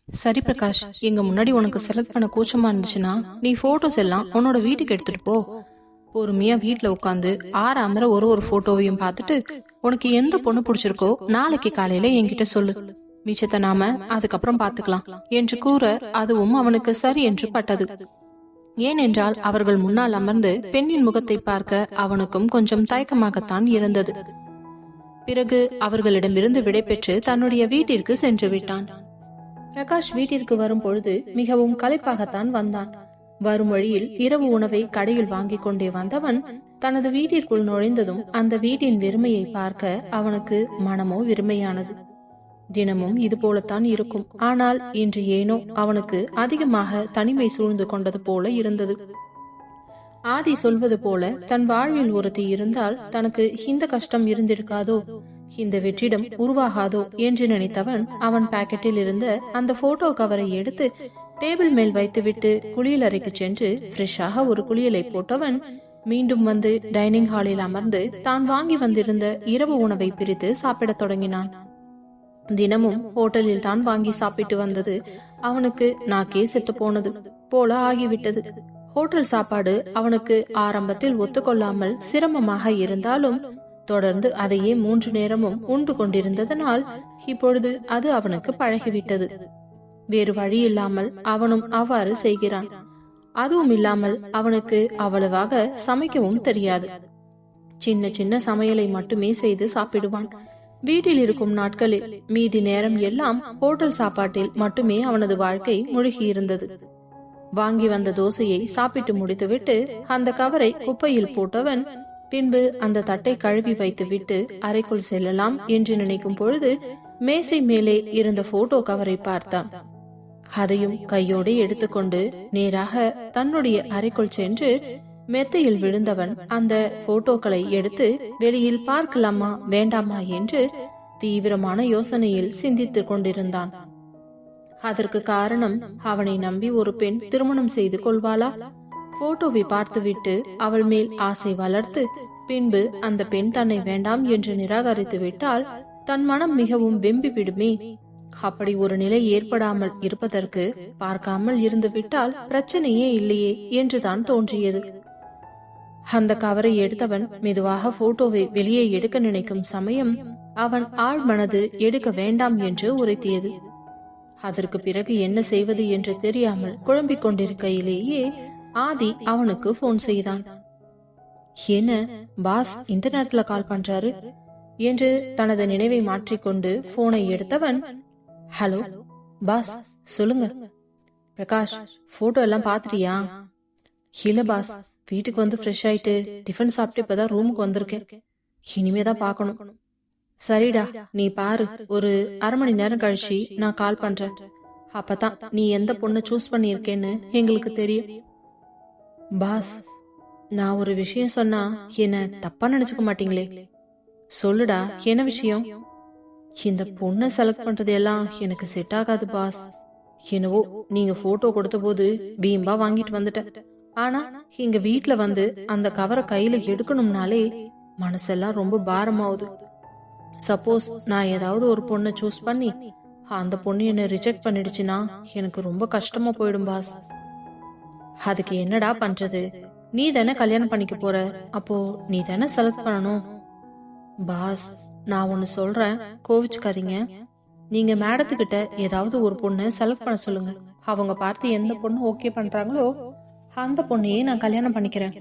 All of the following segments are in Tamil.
சரி பிரகாஷ், எங்க முன்னாடி உனக்கு செலக்ட் பண்ண கூச்சமா இருந்துச்சுன்னா நீ போட்டோஸ் எல்லாம் உன்னோட வீட்டுக்கு எடுத்துட்டு போ. பொறுமையா வீட்டுல உட்காந்து ஆறாமற ஒரு போட்டோவையும் பார்த்துட்டு உனக்கு எந்த பொண்ணு பிடிச்சிருக்கோ நாளைக்கு காலையில என்கிட்ட சொல்லு. மிச்சத்தை நாம அதுக்கப்புறம் பாத்துக்கலாம் என்று கூற அதுவும் அவனுக்கு சரி என்று பட்டது. ஏனென்றால் அவர்கள் முன்னால் அமர்ந்து பெண்ணின் முகத்தை பார்க்க அவனுக்கும் கொஞ்சம் தயக்கமாகத்தான் இருந்தது. பிறகு அவர்களிடமிருந்து விடைபெற்று தன்னுடைய வீட்டிற்கு சென்று விட்டான். பிரகாஷ் வீட்டிற்கு வரும் பொழுது மிகவும் களைப்பாகத்தான் வந்தான். வரும் வழியில் இரவு உணவை கடையில் வாங்கிக் கொண்டே வந்தவன் தனது வீட்டிற்குள் நுழைந்ததும் அந்த வீட்டின் வெறுமையை பார்க்க அவனுக்கு மனமோ வெறுமையானது. தினமும் இது போலத்தான் இருக்கும். ஆனால் இன்று ஏனோ அவனுக்கு அதிகமாக தனிமை சூழ்ந்து கொண்டது போல இருந்தது. ஆதி சொல்வது போல தன் வாழ்வில் ஒருத்தி இருந்தால் தனக்கு இந்த கஷ்டம் இருந்திருக்காதோ, இந்த வெற்றிடம் உருவாகாதோ என்று நினைத்தவன் அவன் பாக்கெட்டில் இருந்த அந்த போட்டோ கவரை எடுத்து டேபிள் மேல் வைத்துவிட்டு குளியல் அறைக்கு சென்று ஃப்ரெஷ்ஷாக ஒரு குளியலை போட்டவன் மீண்டும் வந்து டைனிங் ஹாலில் அமர்ந்து தான் வாங்கி வந்திருந்த இரவு உணவை பிரித்து சாப்பிடத் தொடங்கினான். தினமும் ஹோட்டலில் தான் வாங்கி சாப்பிட்டு வந்தது அவனுக்கு நாக்கே செத்து போனது போல ஆகிவிட்டது. ஹோட்டல் சாப்பாடு அவனுக்கு ஆரம்பத்தில் ஒத்துக்கொள்ளாமல் சிரமமாக இருந்தாலும் தொடர்ந்து அதையே 3 நேரமும் உண்டு கொண்டிருந்ததனால் இப்பொழுது அது அவனுக்கு பழகிவிட்டது. வேறு வழி இல்லாமல் அவனும் அவ்வாறு செய்கிறான். அதுவும் இல்லாமல் அவனுக்கு அவ்வளவாக சமைக்கவும் தெரியாது. சின்ன சின்ன சமையலை மட்டுமே செய்து சாப்பிடுவான். வீட்டில் இருக்கும் நாட்களில் மீதி நேரம் எல்லாம் ஹோட்டல் சாப்பாட்டில் மட்டுமே அவனது வாழ்க்கை முழுகியிருந்தது. வாங்கி வந்த தோசையை சாப்பிட்டு முடித்துவிட்டு அந்த கவரை குப்பையில் போட்டவன் பின்பு அந்த தட்டை கழுவி வைத்துவிட்டு அறைக்குள் செல்லலாம் என்று நினைக்கும் பொழுது மேசை மேலே இருந்த போட்டோ கவரை பார்த்தான். அதையும் கையோடு எடுத்துக்கொண்டு நேராக தன்னுடைய அறைக்குள் சென்று மெத்தையில் விழுந்தவன் அந்த போட்டோக்களை எடுத்து வெளியில் பார்க்கலாமா வேண்டாமா என்று தீவிரமான யோசனையில் சிந்தித்துக் கொண்டிருந்தான். அதற்கு காரணம் அவனை நம்பி ஒரு பெண் திருமணம் செய்து கொள்வாளா? போட்டோவை பார்த்துவிட்டு அவள் மேல் ஆசை வளர்த்து பின்பு அந்த பெண் தன்னை வேண்டாம் என்று நிராகரித்து விட்டால் தன் மனம் மிகவும் வெம்பி விடுமே. அப்படி ஒரு நிலை ஏற்படாமல் இருப்பதற்கு பார்க்காமல் இருந்து விட்டால் பிரச்சனையே இல்லையே என்றுதான் தோன்றியது. அந்த கவரை எடுத்தவன் மெதுவாக போட்டோவை வெளியே எடுக்க நினைக்கும் சமயம் அவன் ஆழ் மனது எடுக்க வேண்டாம் என்று உரைத்தியது. அதற்கு பிறகு என்ன செய்வது என்று தெரியாமல் குழம்பிக் கொண்டிருக்கையிலேயே ஆதி அவனுக்கு போன் செய்தான். என்ன பாஸ் இந்த நேரத்துல கால் பண்றாரு என்று தனது நினைவை மாற்றிக்கொண்டு போனை எடுத்தவன், ஹலோ பாஸ் சொல்லுங்க. பிரகாஷ், போட்டோ எல்லாம் பாத்துட்டியா? இல்ல பாஸ், வீட்டுக்கு வந்து ஃப்ரெஷ் ஆயிட்டு டிஃபன் சாப்பிட்டு இப்பதான் ரூமுக்கு வந்திருக்கேன். இனிமேதான் பாக்கணும். சரிடா, நீ பாரு, ஒரு அரை மணி நேரம் கழிச்சு நான் கால் பண்றேன். அப்பதான் நீ எந்த பொண்ணை சூஸ் பண்ணியிருக்கேன்னு எங்களுக்கு தெரியும். பாஸ், நான் ஒரு விஷயம் சொன்னா என்ன தப்பா நினைச்சுக்க மாட்டீங்களே? சொல்லுடா, என்ன விஷயம்? இந்த பொண்ணை செலக்ட் பண்றது எல்லாம் எனக்கு செட் ஆகாது பாஸ். என்னவோ நீங்க போட்டோ கொடுத்த போது வீம்பா வாங்கிட்டு வந்துட்டேன். ஆனா எங்க வீட்டுல வந்து அந்த கவரை கையில எடுக்கணும்னாலே மனசெல்லாம் ரொம்ப பாரமாவுது. சப்போஸ் நான் ஏதாவது ஒரு பொண்ணை சூஸ் பண்ணி அந்த பொண்ணு என்ன ரிஜெக்ட் பண்ணிடுச்சுன்னா எனக்கு ரொம்ப கஷ்டமா போயிடும் பாஸ். அதுக்கு என்னடா பண்றது? நீ தானே கல்யாணம் பண்ணிக்க போற, அப்போ நீ தானே செலக்ட் பண்ணணும். பாஸ், நான் ஒன்னு சொல்றேன், கோவிச்சுக்காதீங்க. நீங்க மேடத்துக்கிட்ட ஏதாவது ஒரு பொண்ணை செலக்ட் பண்ண சொல்லுங்க. அவங்க பார்த்து எந்த பொண்ணு ஓகே பண்றாங்களோ அந்த பொண்ணையே நான் கல்யாணம் பண்ணிக்கிறேன்.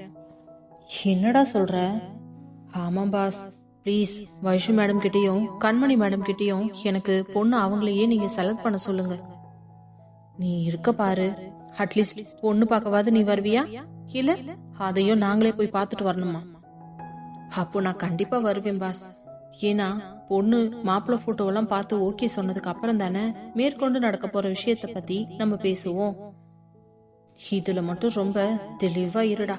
என்னடா சொல்ற? ஆமா பாஸ், பிளீஸ் வைஷு மேடம் கிட்டயும் கண்மணி மேடம் கிட்டயும் எனக்கு பொண்ணு அவங்களையே நீங்க செலக்ட் பண்ண சொல்லுங்க. நீ இருக்க பாரு, அட்லீஸ்ட் பொண்ணு பார்க்கவாது நீ வருவியா? இல்ல அதையும் நாங்களே போய் பார்த்துட்டு வரணுமா? அப்போ நான் கண்டிப்பா வருவேன் பாஸ். ஏன்னா பொண்ணு மாப்பிள்ளை போட்டோவெல்லாம் பார்த்து ஓகே சொன்னதுக்கு அப்புறம் தானே மேற்கொண்டு நடக்க போற விஷயத்த பத்தி நம்ம பேசுவோம். இதுல மட்டும் ரொம்ப தெளிவா இருடா.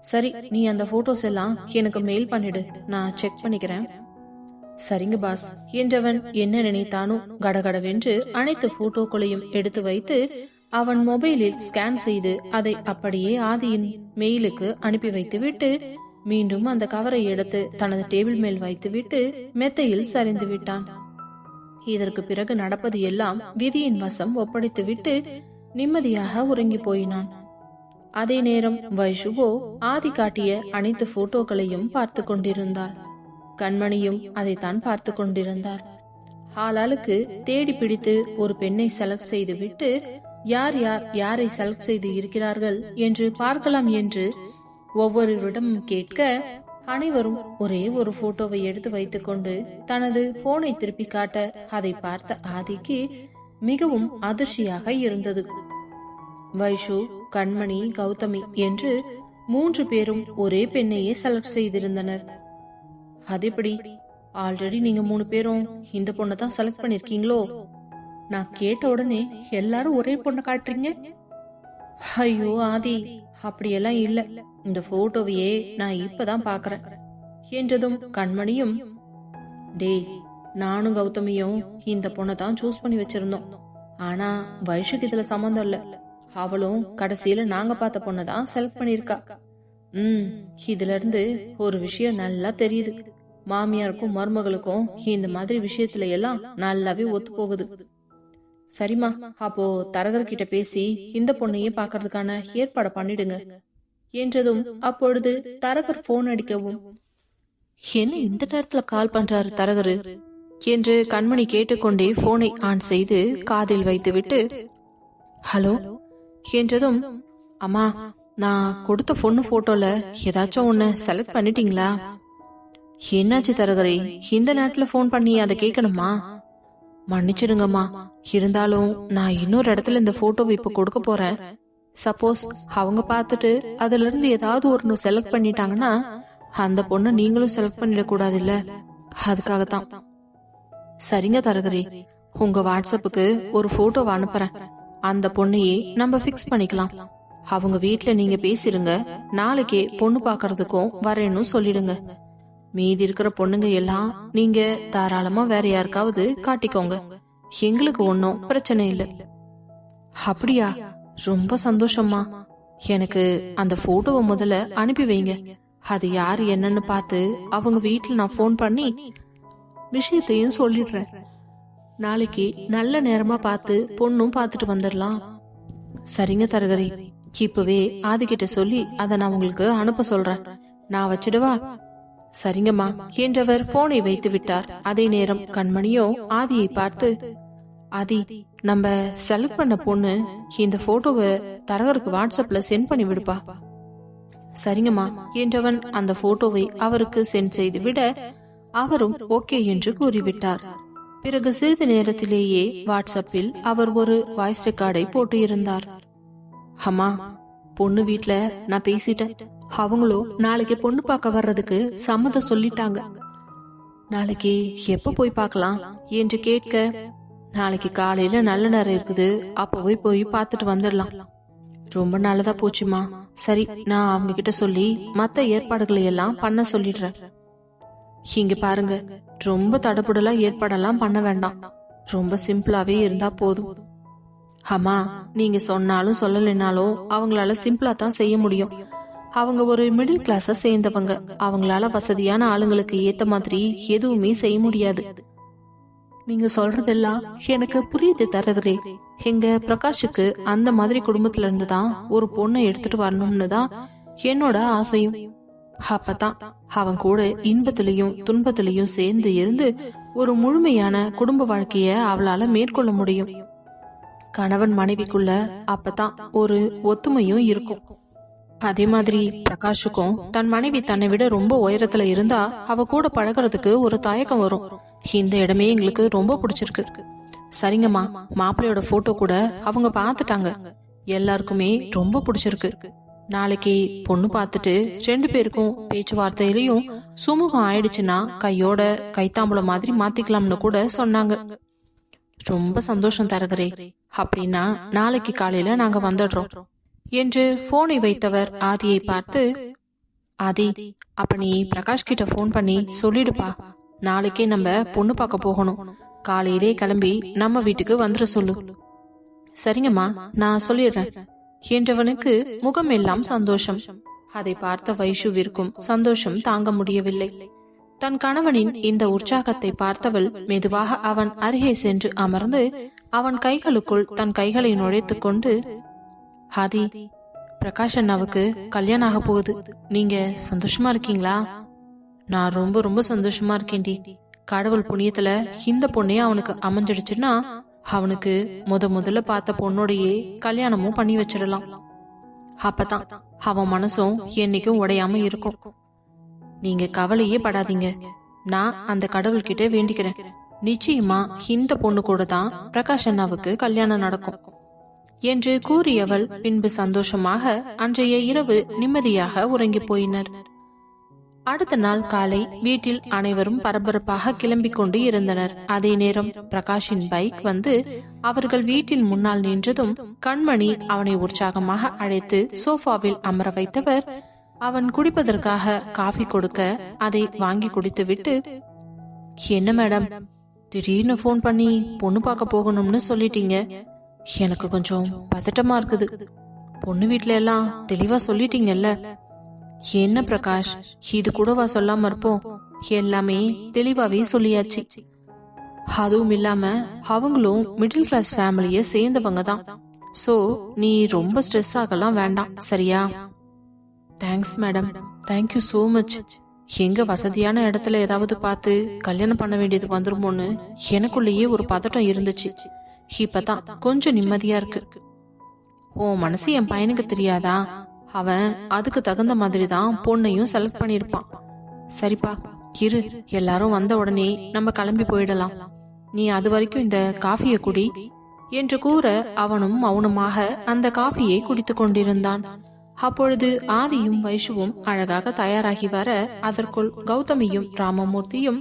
சரி, நீ அந்த போட்டோஸ் எல்லாம் எனக்கு மெயில் பண்ணிடு, நான் செக் பண்ணிக்கிறேன். சரிங்க பாஸ் என்றவன் என்ன நினைத்தானோ கடகடவென்று அனைத்து போட்டோக்களையும் எடுத்து வைத்து அவன் மொபைலில் ஸ்கேன் செய்து அதை அப்படியே ஆதியின் மெயிலுக்கு அனுப்பி வைத்துவிட்டு மீண்டும் அந்த கவரை எடுத்து தனது டேபிள் மேல் வைத்துவிட்டு மெத்தையில் சரிந்து விட்டான். இதற்கு பிறகு நடப்பது எல்லாம் விதியின் வசம் ஒப்படைத்துவிட்டு நிம்மதியாக உறங்கி போயினான். அதே நேரம் வைஷுவோ ஆதி காட்டிய அனைத்து போட்டோக்களையும் பார்த்து கொண்டிருந்தாள். கண்மணியும் அதைத்தான் பார்த்து கொண்டிருந்தார். ஆளாளுக்கு தேடி பிடித்து ஒரு பெண்ணை செலக்ட் செய்து விட்டு யார் யார் யாரை செலக்ட் செய்து இருக்கிறார்கள் என்று பார்க்கலாம் என்று ஒவ்வொருவரிடமும் கேட்க அனைவரும் ஒரே ஒரு போட்டோவை எடுத்து வைத்துக்கொண்டு தனது போனை திருப்பி காட்ட அதை பார்த்த ஆதிக்கு மிகவும் அதிர்ச்சியாக இருந்தது. வைஷு, கண்மணி, கௌதமி என்று 3 பேரும் ஒரே பெண்ணையே செலக்ட் செய்திருந்தனர். அதேபடி ஆல்ரெடி நீங்க 3 பேரும் இந்த பொண்ணை தான் செலக்ட் பண்ணிருக்கீங்களோ? நான் கேட்ட உடனே எல்லாரும் ஒரே பொண்ணை காட்டுறீங்க. ஐயோ ஆதி, அப்படியெல்லாம் இல்ல, இந்த போட்டோவையே நான் இப்பதான் பாக்குறேன் என்றதும் கண்மணியும், டேய், நானும் கௌதமியும் இந்த பொண்ணை தான் சூஸ் பண்ணி வச்சிருந்தோம். ஆனா வைஷுக்கு இதுல சம்மந்தம் இல்ல. அவளும் கடைசியில நாங்க பார்த்த பொண்ணை தான் செலக்ட் பண்ணிருக்கா. இதுல இருந்து ஒரு விஷயம் நல்லா தெரியுது. மாமியாருக்கும் மருமகளுக்கும் இந்த மாதிரி விஷயத்துல எல்லாம் நல்லாவே ஒத்து போகுது. சரிம்மா, அப்போ தரகர்கிட்ட பேசி இந்த பொண்ணையே பாக்குறதுக்கான ஏற்பாடு பண்ணிடுங்க என்றதும் அப்பொழுது தரகர் போன் அடிக்கவும், என்ன இந்த நேரத்துல கால் பண்றாரு தரகரு என்று கண்மணி கேட்டுக்கொண்டே போனை ஆன் செய்து காதில் வைத்துவிட்டு, ஹலோ என்றதும், அம்மா, நான் கொடுத்த பொண்ணு போட்டோல ஏதாச்சும் ஒண்ணு செலக்ட் பண்ணிட்டீங்களா? என்னாச்சு தரகரே, இந்த நேரத்துல போன் பண்ணி அதை கேட்கணுமா? மன்னிச்சிடுங்கம்மா, இருந்தாலும் நான் இன்னொரு இடத்துல இந்த போட்டோவை இப்ப கொடுக்க போறேன். சப்போஸ் அவங்க பார்த்துட்டு அதுல இருந்து ஏதாவது ஒரு செலக்ட் பண்ணிட்டாங்கன்னா அந்த பொண்ணை நீங்களும் செலக்ட் பண்ணிடக்கூடாது இல்ல, அதுக்காகத்தான். சரிங்க தரகரே, உங்க வாட்ஸ்அப்புக்கு ஒரு போட்டோவை அனுப்புறேன். அந்த பொண்ணையே நம்ம பிக்ஸ் பண்ணிக்கலாம். அவங்க வீட்டுல நீங்க பேசிருங்க. நாளைக்கே பொண்ணு பாக்குறதுக்கும் வரேன்னு சொல்லிடுங்க. மீதி இருக்கிற பொண்ணுங்க எல்லாம் நீங்க தாராளமா வேற யாருக்காவது காட்டிக்கோங்க. எங்களுக்கு ஒன்னும் பிரச்சனை இல்லை. அப்படியா? ரொம்ப சந்தோஷமா. எனக்கு அந்த போட்டோவை முதல்ல அனுப்பி வைங்க. அது யாரு என்னன்னு பார்த்து அவங்க வீட்டுல நான் போன் பண்ணி விஷயத்தையும் சொல்லிடுறேன். நாளைக்கு நல்ல நேரமா பார்த்து பொண்ணும் பார்த்துட்டு வந்துடலாம். சரிங்க தரகரி, இப்பவே ஆதிக்கிட்ட சொல்லி அதை நான் உங்களுக்கு அனுப்ப சொல்றேன். நான் வச்சிடுவா? சரிங்கம்மா என்றவர் போனை வைத்து விட்டார். அதே நேரம் கண்மணியோ ஆதியை பார்த்து, ஆதி, நம்ம செலக்ட் பண்ண பொண்ணு இந்த போட்டோவை தரகருக்கு வாட்ஸ்அப்ல சென்ட் பண்ணி விடுப்பா. சரிங்கம்மா என்றவன் அந்த போட்டோவை அவருக்கு சென்ட் செய்து விட அவரும் ஓகே என்று கூறிவிட்டார். பிறகு சிறிது நேரத்திலேயே வாட்ஸ்அப்பில் அவர் ஒரு வாய்ஸ் ரெக்கார்டை போட்டு இருந்தார். அம்மா, பொண்ணு வீட்ல நான் பேசிட்டேன். அவங்களும் நாளைக்கு பொண்ணு பார்க்க வர்றதுக்கு சம்மதம் சொல்லிட்டாங்க. நாளைக்கு எப்ப போய் பார்க்கலாம் என்று கேட்க, நாளைக்கு காலையில நல்ல நேரம் இருக்குது, அப்பவே போய் பார்த்துட்டு வந்துடலாம். ரொம்ப நல்லதா போச்சுமா. சரி, நான் அவங்க கிட்ட சொல்லி மத்த ஏற்பாடுகளை எல்லாம் பண்ண சொல்லிடுறேன். இங்க பாருங்க, ரொம்ப தடபுடலா ஏற்பாடெல்லாம் பண்ண வேண்டாம். ரொம்ப சிம்பிளாவே இருந்தா போதும். அம்மா, நீங்க சொன்னாலும் சொல்லலைனாலும் அவங்களால சிம்பிளா தான் செய்ய முடியும். அவங்க ஒரு மிடில் கிளாஸ சேர்ந்தவங்க. அவங்களால வசதியான ஆளுங்களுக்கு ஏத்த மாதிரி எதுவுமே செய்ய முடியாது. நீங்க சொல்றதெல்லாம் எனக்கு புரியுது தரகரே. எங்க பிரகாஷுக்கு அந்த மாதிரி குடும்பத்துல இருந்துதான் ஒரு பொண்ணை எடுத்துட்டு வரணும்னு தான் என்னோட ஆசையும். அப்பதான் அவன் கூட இன்பத்திலையும் துன்பத்திலையும் சேர்ந்து இருந்து ஒரு முழுமையான குடும்ப வாழ்க்கைய அவளால மேற்கொள்ள முடியும். கணவன் மனைவிக்குள்ள அப்பதான் ஒரு ஒத்துமையும் இருக்கும். அதே மாதிரி பிரகாஷுக்கும் தன் மனைவி தன்னை விட ரொம்ப உயரத்துல இருந்தா அவ கூட பழகிறதுக்கு ஒரு தயக்கம் வரும். இந்த இடமே எங்களுக்கு ரொம்ப பிடிச்சிருக்கு. சரிங்கம்மா, மாப்பிள்ளையோட போட்டோ கூட அவங்க பாத்துட்டாங்க. எல்லாருக்குமே ரொம்ப பிடிச்சிருக்கு. நாளைக்கு பொண்ணு பார்த்துட்டு 2 பேருக்கும் பேச்சுவார்த்தையிலையும் சுமூகம் ஆயிடுச்சுன்னா கையோட கைத்தாம்பளம் மாதிரி மாத்திக்கலாம்னு கூட சொன்னாங்க. ரொம்ப சந்தோஷம் தரகரே. அப்படின்னா நாளைக்கு காலையில நாங்க வந்துடுறோம் என்று போனை வைத்தவர் ஆதியை பார்த்து, ஆதி, அப்ப நீ பிரகாஷ் கிட்ட போன் பண்ணி சொல்லிடுப்பா. நாளைக்கே நம்ம பொண்ணு பார்க்க போகணும். காலையிலே கிளம்பி நம்ம வீட்டுக்கு வந்துட சொல்லு. சரிங்கம்மா, நான் சொல்லிடுறேன் என்றவனுக்கு முகம் எல்லாம் சந்தோஷம். அதை பார்த்த வைஷுவிற்கும் சந்தோஷம் தாங்க முடியவில்லை. தன் கணவனின் இந்த உற்சாகத்தை பார்த்தவள் மெதுவாக அவன் அருகே சென்று அமர்ந்து அவன் கைகளுக்குள் தன் கைகளை நுழைத்துக் கொண்டு, ஆதி, பிரகாஷ் அண்ணாவுக்கு கல்யாணம் ஆக போகுது. நீங்க சந்தோஷமா இருக்கீங்களா? நான் ரொம்ப ரொம்ப சந்தோஷமா இருக்கேன்டி. கடவுள் புண்ணியத்துல இந்த பொண்ணே அவனுக்கு அமைஞ்சிடுச்சுன்னா அவனுக்கு முதல்ல பார்த்த பொண்ணோடையே கல்யாணமும் பண்ணி வச்சிடலாம். அப்பதான் அவன் மனசும் என்னைக்கும் உடையாம இருக்கும். நீங்க கவலையே படாதீங்க. நான் அந்த கடவுள்கிட்ட வேண்டிக்கிறேன். நிச்சயமா இந்த பொண்ணு கூட தான் பிரகாஷ் அண்ணாவுக்கு கல்யாணம் நடக்கும் என்று கூறியவள் பின்பு சந்தோஷமாக அன்றைய இரவு நிம்மதியாக உறங்கி போயினர். அடுத்த நாள் காலை வீட்டில் அனைவரும் பரபரப்பாக கிளம்பிக் கொண்டு இருந்தனர். அதே நேரம் பிரகாஷின் பைக் வந்து அவர்கள் வீட்டின் முன்னால் நின்றதும் கண்மணி அவனை உற்சாகமாக அழைத்து சோஃபாவில் அமர வைத்தவர் அவன் குடிப்பதற்காக காஃபி கொடுக்க அதை வாங்கி குடித்துவிட்டு, என்ன மேடம், திடீர்னு போன் பண்ணி பொண்ணு பார்க்க போகணும்னு சொல்லிட்டீங்க. எனக்கு கொஞ்சம் பதட்டமா இருக்குது. பொண்ணு வீட்டுல எல்லாம் தெளிவா சொல்லிட்டீங்கல்ல? என்ன பிரகாஷ், இது கூடவா சொல்லாம இருப்போம்? எல்லாமே தெளிவாவே சொல்லியாச்சு. அதுவும் இல்லாம அவங்களும் மிடில் கிளாஸ் ஃபேமிலிய சேர்ந்தவங்க தான். சோ நீ ரொம்ப ஸ்ட்ரெஸ் ஆகலாம் வேண்டாம், சரியா? Thanks madam, thank you so much. எங்க வசதியான இடத்துல ஏதாவது பார்த்து கல்யாணம் பண்ண வேண்டியது வந்துருமோன்னு எனக்குள்ளேயே ஒரு பதட்டம் இருந்துச்சு. இப்பதான் கொஞ்சம் நிம்மதியா இருக்கு. உன் மனசு என் பையனுக்கு தெரியாதா? அவன் அதுக்கு தகுந்த மாதிரி தான் பொண்ணையும் செலக்ட் பண்ணிருப்பான். சரிப்பா, இரு, எல்லாரும் வந்த உடனே நம்ம கிளம்பி போயிடலாம். நீ அது வரைக்கும் இந்த காஃபியை குடி என்று கூற அவனும் மௌனமாக அந்த காஃபியை குடித்துக் கொண்டிருந்தான். அப்பொழுது ஆதியும் வைஷுவும் அழகாக தயாராகி வர அதற்குள் கௌதமியும் ராமமூர்த்தியும்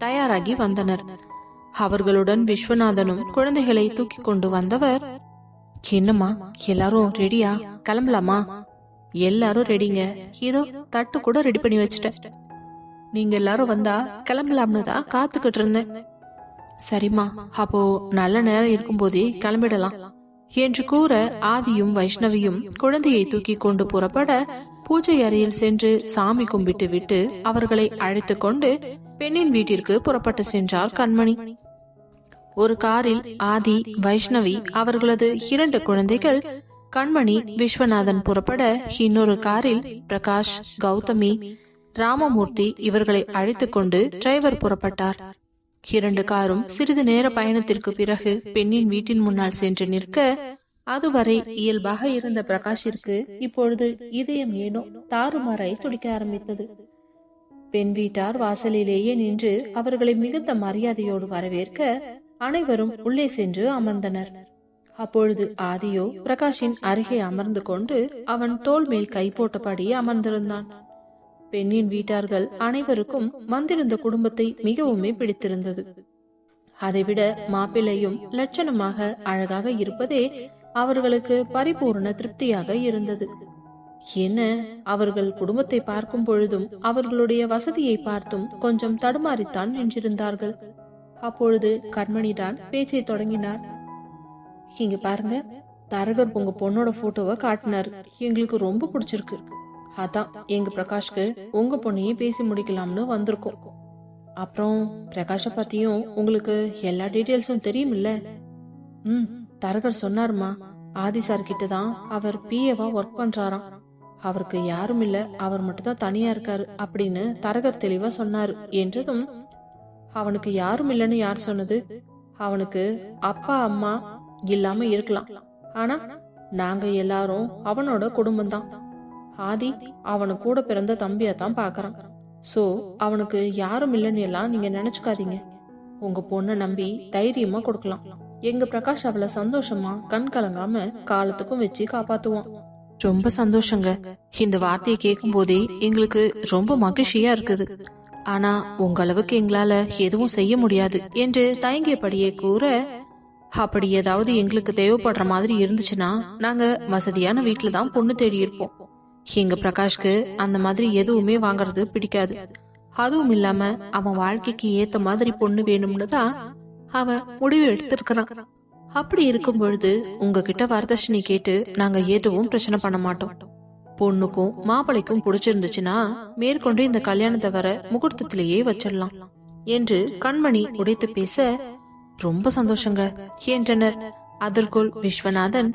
தயாராகி வந்தனர். அவர்களுடன் விஸ்வநாதனும் குழந்தைகளை தூக்கி கொண்டு வந்தவர், என்னம்மா எல்லாரும் ரெடியா, கிளம்பலாமா? எல்லாரும் ரெடிங்க, ஏதோ தட்டு கூட ரெடி பண்ணி வச்சுட்டேன். நீங்க எல்லாரும் வந்தா கிளம்பலாம்னு தான் காத்துக்கிட்டு இருந்தேன். சரிம்மா, அப்போ நல்ல நேரம் இருக்கும் போதே கிளம்பிடலாம் என்று கூற ஆதியும் வைஷ்ணவியும் குழந்தையை தூக்கி கொண்டு புறப்பட பூஜை அறையில் சென்று சாமி கும்பிட்டு விட்டு அவர்களை அழைத்து கொண்டு பெண்ணின் வீட்டிற்கு புறப்பட்டு சென்றார் கண்மணி. ஒரு காரில் ஆதி, வைஷ்ணவி, அவர்களது 2 குழந்தைகள், கண்மணி, விஸ்வநாதன் புறப்பட இன்னொரு காரில் பிரகாஷ், கௌதமி, ராமமூர்த்தி இவர்களை அழைத்துக் கொண்டு டிரைவர் புறப்பட்டார். 2 காரும் சிறிது நேர பயணத்திற்கு பிறகு பெண்ணின் வீட்டின் முன்னால் சென்று நிற்க, அதுவரை இயல்பாக இருந்த பிரகாஷிற்கு இப்பொழுது இதயம் ஏனோ தாறுமாறாய் துடிக்க ஆரம்பித்தது. பெண் வீட்டார் வாசலிலேயே நின்று அவர்களை மிகுந்த மரியாதையோடு வரவேற்க அனைவரும் உள்ளே சென்று அமர்ந்தனர். அப்பொழுது ஆதியோ பிரகாஷின் அருகே அமர்ந்து கொண்டு அவன் தோள் மேல் கை போட்டபடி அமர்ந்திருந்தான். பெண்ணின் வீட்டார்கள் அனைவருக்கும் வந்திருந்த குடும்பத்தை மிகவுமே பிடித்திருந்தது. அதைவிட மாப்பிள்ளையும் லட்சணமாக அழகாக இருப்பதே அவர்களுக்கு பரிபூர்ண திருப்தியாக இருந்தது. என்ன, அவர்கள் குடும்பத்தை பார்க்கும் பொழுதும் அவர்களுடைய வசதியை பார்த்தும் கொஞ்சம் தடுமாறித்தான் நின்றிருந்தார்கள். அப்பொழுது கண்மணிதான் பேச்சை தொடங்கினார். இங்க பாருங்க, தரகர் உங்க பொண்ணோட போட்டோவை காட்டினாரு. எங்களுக்கு ரொம்ப பிடிச்சிருக்கு. அதான் எங்க பிரகாஷ்க்கு உங்க பொண்ணையே பேசி முடிக்கலாம்னு வந்திருக்கோம். அப்புறம் பிரகாஷ பத்தியும் உங்களுக்கு எல்லா டீட்டெயில்ஸும் தெரியுமில்ல? தரகர் சொன்னாருமா, ஆதி சார் கிட்டதான் அவர் பிஏவா ஒர்க் பண்றாராம். அவருக்கு யாரும் இல்ல, அவர் மட்டும் தான் தனியா இருக்காரு அப்படின்னு தரகர் தெளிவா சொன்னாரு என்றதும், அவனுக்கு யாரும் இல்லைன்னு யார் சொன்னது? அவனுக்கு அப்பா அம்மா இல்லாம இருக்கலாம், ஆனா நாங்க எல்லாரும் அவனோட குடும்பம் தான். ஆதி அவனு கூட பிறந்த தம்பியா தான் பாக்குறான். சோ அவனுக்கு யாரும் இல்லைன்னு எல்லாம் நீங்க நினைச்சுக்காதீங்க. உங்க பொண்ணை நம்பி தைரியமா கொடுக்கலாம். எங்க பிரகாஷ் அவளை சந்தோஷமா கண் கலங்காம காலத்துக்கும் வச்சு காப்பாத்துவான். ரொம்ப சந்தோஷங்க. இந்த வார்த்தையை கேட்கும் போதே எங்களுக்கு ரொம்ப மகிழ்ச்சியா இருக்குது. ஆனா உங்க அளவுக்கு எங்களால எதுவும் செய்ய முடியாது என்று தயங்கியபடியே கூற, அப்படி ஏதாவது எங்களுக்கு தேவைப்படுற மாதிரி இருந்துச்சுன்னா நாங்க வசதியான வீட்டுல தான் பொண்ணு தேடி இருப்போம். எங்க பிரகாஷ்க்கு அந்த மாதிரி எதுவுமே வாங்கறது பிடிக்காது. அதுவும் இல்லாம அவன் வாழ்க்கைக்கு ஏத்த மாதிரி பொண்ணு வேணும்னு தான் அவன் முடிவு எடுத்திருக்கிறான். அப்படி இருக்கும் பொழுது உங்ககிட்ட வரதட்சணை கேட்டு நாங்க எதுவும் பிரச்சனை பண்ண மாட்டோம். பொண்ணுக்கும் மாப்பிளைக்கும் பிடிச்சிருந்துச்சுன்னா மேற்கொண்டு இந்த கல்யாணத்தை வர முகூர்த்தத்திலேயே வச்சிடலாம் என்று கண்மணி உடைத்து பேச, ரொம்ப சந்தோஷங்க என்றனர். அதற்குள் விஸ்வநாதன்,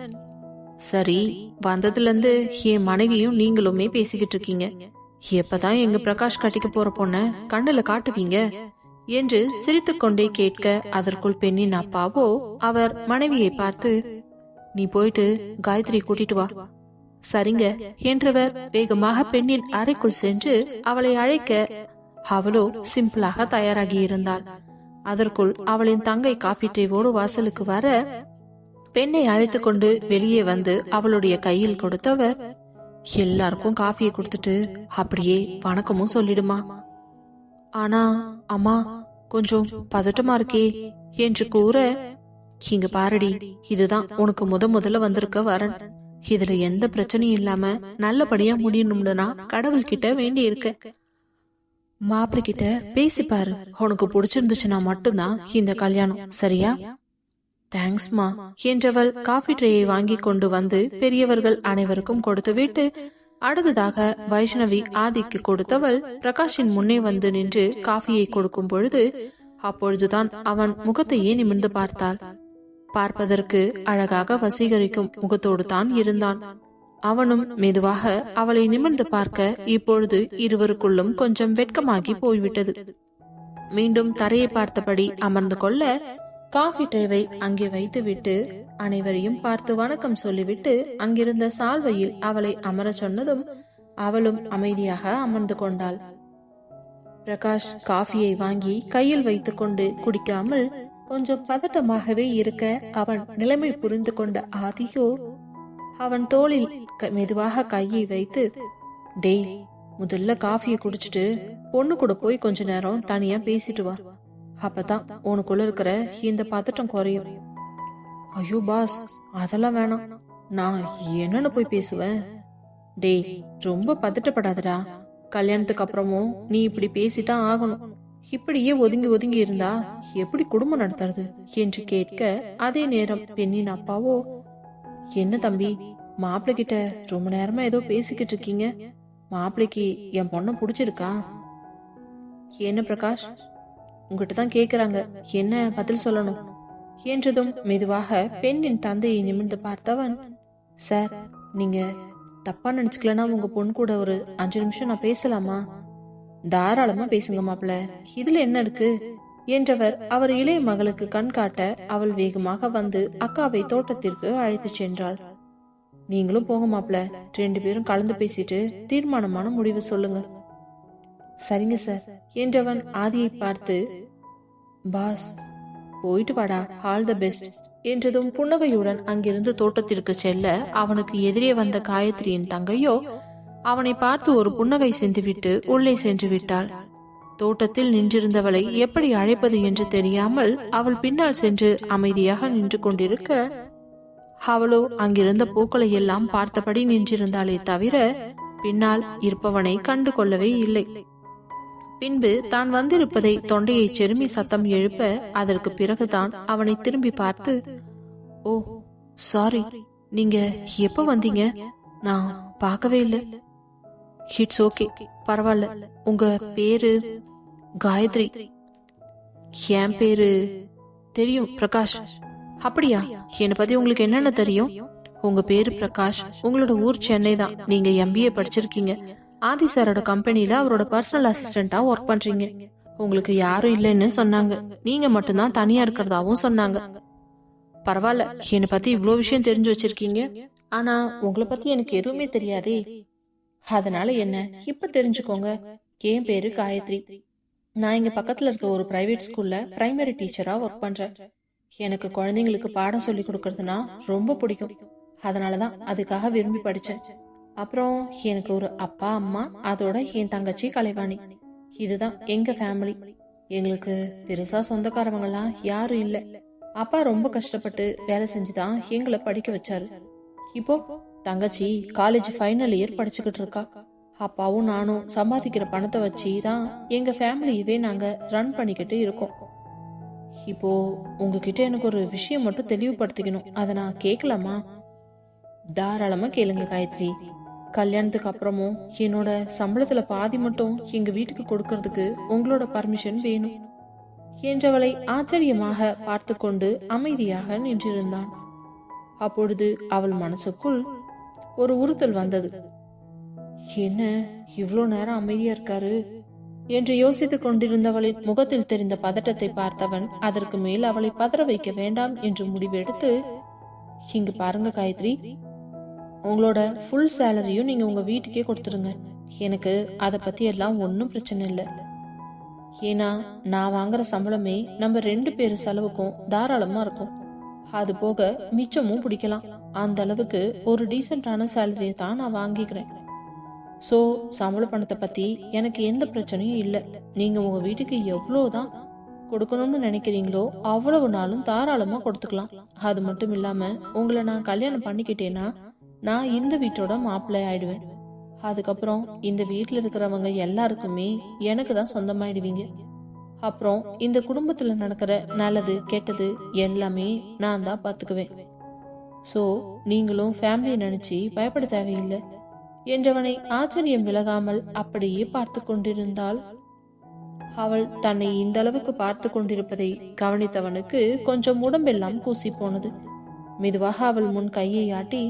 சரி, வந்ததுல இருந்து என் மனைவியும் நீங்களுமே பேசிக்கிட்டு இருக்கீங்க. எப்பதான் எங்க பிரகாஷ் கட்டிக்க போற பொண்ண கண்ணுல காட்டுவீங்க என்று சிரித்துக்கொண்டே கேட்க, அதற்குள் பெண்ணின் அப்பாவோ அவர் மனைவியை பார்த்து, நீ போயிட்டு காயத்ரி கூட்டிட்டு வா. சரிங்க என்றவர் வேகமாக பெண்ணின் அறைக்குள் சென்று அவளை அழைக்க, அவளோ சிம்பிளாக தயாராகி இருந்தாள். அதற்குள் அவளின் தங்கை காஃபி டேவோடு வாசலுக்கு வர, பெண்ணை அழைத்து கொண்டு வெளியே வந்து அவளுடைய கையில் கொடுத்தவர், எல்லாருக்கும் காஃபியை கொடுத்துட்டு அப்படியே வணக்கமும் சொல்லிடுமா. ஆனா அம்மா கொஞ்சம் பதட்டமா இருக்கே என்று கூற, இங்க பாரடி, இதுதான் உனக்கு முதல்ல வந்திருக்க வரன். இதுல எந்த பிரச்சனையும் இல்லாம நல்லபடியா முடியணும்னா கடவுள் கிட்ட வேண்டி இருக்க. மாப்பிள்ளை கிட்ட பேசிப்பாரு, உனக்கு பிடிச்சிருந்துச்சுன்னா மட்டும்தான் இந்த கல்யாணம், சரியா? தேங்க்ஸ்மா என்றவள் காஃபி ட்ரேயை வாங்கி கொண்டு வந்து பெரியவர்கள் அனைவருக்கும் கொடுத்துவிட்டு அடுத்ததாக வைஷ்ணவி ஆதிக்கு கொடுத்தவள் பிரகாஷின் முன்னே வந்து நின்று காஃபியை கொடுக்கும் பொழுது, அப்பொழுதுதான் அவன் முகத்தையே நிமிர்ந்து பார்த்தாள். பார்ப்பதற்கு அழகாக வசீகரிக்கும் முகத்தோடு தான் இருந்தான். அவனும் மெதுவாக அவளை நிமிர்ந்து பார்க்க, இப்பொழுது இருவருக்குள்ளும் கொஞ்சம் வெட்கமாகி போய்விட்டது. மீண்டும் தரையை பார்த்தபடி அமர்ந்து கொள்ள, காஃபி ட்ரேவை அங்கே வைத்துவிட்டு அனைவரையும் பார்த்து வணக்கம் சொல்லிவிட்டு அங்கிருந்த சால்வையில் அவளை அமர சொன்னதும் அவளும் அமைதியாக அமர்ந்து கொண்டாள். பிரகாஷ் காஃபியை வாங்கி கையில் வைத்துக் கொண்டு குடிக்காமல் கொஞ்சம் பதட்டமாகவே இருக்க, அவன் நிலைமை புரிந்து கொண்ட ஆதியோ அவன் தோளில் மெதுவாக கையை வைத்து, டேய், முதல்ல காஃபியை குடிச்சிட்டு பொண்ணு கூட போய் கொஞ்ச நேரம் தனியா பேசிட்டு வா. அப்பதான் உனக்குள்ள இருக்கிற இந்த பதட்டம் குறையும். ஐயோ பாஸ், அதெல்லாம் வேணாம், நான் என்னன்னு போய் பேசுவேன். டேய், ரொம்ப பதட்டப்படாதடா. கல்யாணத்துக்கு அப்புறமும் நீ இப்படி பேசித்தான் ஆகணும். இப்படியே ஒதுங்கி ஒதுங்கி இருந்தா எப்படி குடும்பம் நடத்துறது என்று கேட்க, அதே நேரம் பெண்ணின் அப்பாவோ, என்ன தம்பி, மாப்பிள்ளை கிட்ட ரொம்ப நேரமா ஏதோ பேசிக்கிட்டு இருக்கீங்க. மாப்பிள்ளைக்கு என் பொண்ணை பிடிச்சிருக்கா? என்ன பிரகாஷ், உங்ககிட்ட தான் கேக்குறாங்க, என்ன பதில் சொல்லணும் என்றதும் மெதுவாக பெண்ணின் தந்தையை நிமிர்ந்து பார்த்தவன், சார், நீங்க தப்பா நினைச்சுக்கலன்னா உங்க பொண்ணு கூட ஒரு 5 நிமிஷம் நான் பேசலாமா? தாராளமா பேசுங்க மாப்பிள்ள, இதுல என்ன இருக்கு என்றவர் அவர் இளைய மகளுக்கு கண் காட்ட, அவள் வேகமாக வந்து அக்காவை தோட்டத்திற்கு அழைத்து சென்றாள். நீங்களும் போங்க மாப்பிள்ள, 2 பேரும் கலந்து பேசிட்டு தீர்மானமான முடிவு சொல்லுங்க. சரிங்க சார் என்றவன் ஆதியை பார்த்து, பாஸ் போயிட்டு வாடா, ஆல் தி பெஸ்ட் என்றதும் புன்னகையுடன் அங்கிருந்து தோட்டத்திற்கு செல்ல, அவனுக்கு எதிரே வந்த காயத்ரியின் தங்கையோ அவனை பார்த்து ஒரு புன்னகை சிந்துவிட்டு உள்ளே சென்று விட்டாள். தோட்டத்தில் நின்றிருந்தவளை எப்படி அழைப்பது என்று தெரியாமல் அவள் பின்னால் சென்று அமைதியாக நின்று கொண்டிருக்க, அவளோ அங்கிருந்த பூக்களை எல்லாம் பார்த்தபடி நின்றிருந்தாளே தவிர பின்னால் இருப்பவனை கண்டு கொள்ளவே இல்லை. பின்பு தான் வந்திருப்பதை தொண்டையை செருமி சத்தம் எழுப்ப, அதற்கு பிறகுதான் அவனை திரும்பி பார்த்து, ஓ சாரி, நீங்க எப்ப வந்தீங்க? நான் பார்க்கவே இல்லை. இட்ஸ் ஓகே, பரவாயில்ல. உங்க பேரு? காயத்ரி. என் பேரு தெரியும், பிரகாஷ். அப்படியா? என்னை பத்தி உங்களுக்கு என்னென்ன தெரியும்? உங்க பேரு பிரகாஷ், உங்களோட ஊர் சென்னை தான், நீங்க MBA படிச்சிருக்கீங்க, ஆதி சாரோட கம்பெனில அவரோட பர்சனல் அசிஸ்டண்டா ஒர்க் பண்றீங்க. உங்களுக்கு யாரும் இல்லைன்னு சொன்னாங்க, நீங்க மட்டும்தான் தனியா இருக்கிறதாவும் சொன்னாங்க. பரவாயில்ல, என்னை பத்தி இவ்வளவு விஷயம் தெரிஞ்சு வச்சிருக்கீங்க. ஆனா உங்களை பத்தி எனக்கு எதுவுமே தெரியாதே. அதனால என்ன, இப்ப தெரிஞ்சுக்கோங்க. என் பேரு காயத்ரி. நான் இங்க பக்கத்துல இருக்க ஒரு பிரைவேட் ஸ்கூல்ல பிரைமரி டீச்சரா ஒர்க் பண்றேன். எனக்கு குழந்தைங்களுக்கு பாடம் சொல்லி கொடுக்கறதுனா ரொம்ப பிடிக்கும். அதனாலதான் அதுக்காக விரும்பி படிச்சேன். அப்புறம் எனக்கு ஒரு அப்பா, அம்மா, அதோட என் தங்கச்சி கலைவாணி. இதுதான் எங்க ஃபேமிலி. எங்களுக்கு பெருசா சொந்தக்காரவங்கலாம் யாரும் இல்ல. அப்பா ரொம்ப கஷ்டப்பட்டு வேலை செஞ்சுதான் எங்களை படிக்க வச்சாரு. இப்போ தங்கச்சி காலேஜ் ஃபைனல் இயர் படிச்சுக்கிட்டு இருக்கா. அப்பாவும் நானும் சம்பாதிக்கிற பணத்தை வச்சு தான் எங்க ஃபேமிலியவே நாங்க ரன் பண்ணிக்கிட்டு இருக்கோம். இப்போ உங்ககிட்ட எனக்கு ஒரு விஷயம் மட்டும் தெளிவுபடுத்திக்கணும், அதை நான் கேட்கலாமா? தாராளமா கேளுங்க காயத்ரி. கல்யாணத்துக்கு அப்புறமும் என்னோட சம்பளத்துல பாதி மட்டும் எங்க வீட்டுக்கு கொடுக்கறதுக்கு உங்களோட பர்மிஷன் வேணும் என்றவளை ஆச்சரியமாக பார்த்து கொண்டு அமைதியாக நின்றிருந்தான். அப்பொழுது அவள் மனசுக்குள் ஒரு உறுத்தல் வந்தது. என்ன இவ்வளோ நேரம் அமைதியா இருக்காரு என்று யோசித்துக் கொண்டிருந்தவளின் முகத்தில் தெரிந்த பதட்டத்தை பார்த்தவன் அதற்கு மேல் அவளை பதற வைக்க வேண்டாம் என்று முடிவெடுத்து, இங்கு பாருங்க காயத்ரி, உங்களோட ஃபுல் சேலரியும் நீங்க உங்க வீட்டுக்கே கொடுத்துருங்க. எனக்கு அதை பத்தி எல்லாம் ஒன்றும் பிரச்சனை இல்லை. ஏன்னா நான் வாங்குற சம்பளமே நம்ம 2 பேரு செலவுக்கும் தாராளமா இருக்கும். அது போக மிச்சமும் பிடிக்கலாம். அந்த அளவுக்கு ஒரு டீசென்டான சேலரியை தான் நான் வாங்கிக்கிறேன். ஸோ சம்பள பணத்தை பத்தி எனக்கு எந்த பிரச்சனையும் இல்லை. நீங்க உங்க வீட்டுக்கு எவ்வளோதான் கொடுக்கணும்னு நினைக்கிறீங்களோ அவ்வளவு நாளும் தாராளமா கொடுத்துக்கலாம். அது மட்டும் இல்லாம உங்களை நான் கல்யாணம் பண்ணிக்கிட்டேன்னா நான் இந்த வீட்டோட மாப்பிள்ளை ஆயிடுவேன். அதுக்கப்புறம் இந்த வீட்டுல இருக்கிறவங்க எல்லாருக்குமே எனக்கு தான் சொந்தமாயிடுவீங்க. அப்புறம் இந்த குடும்பத்துல நடக்கிற நல்லது கெட்டது எல்லாமே நான் தான் பாத்துக்குவேன். ஸோ நீங்களும் ஃபேமிலியை நினைச்சு பயப்பட தேவையில்லை என்றவனை ஆச்சரியம் விலகாமல் அப்படியே பார்த்து கொண்டிருந்தாள். அவள் தன்னை இந்த அளவுக்கு பார்த்து கொண்டிருப்பதை கவனித்தவனுக்கு கொஞ்சம் உடம்பெல்லாம் கூசி போனது. மெதுவாக அவள் முன் கையை ஆட்டி,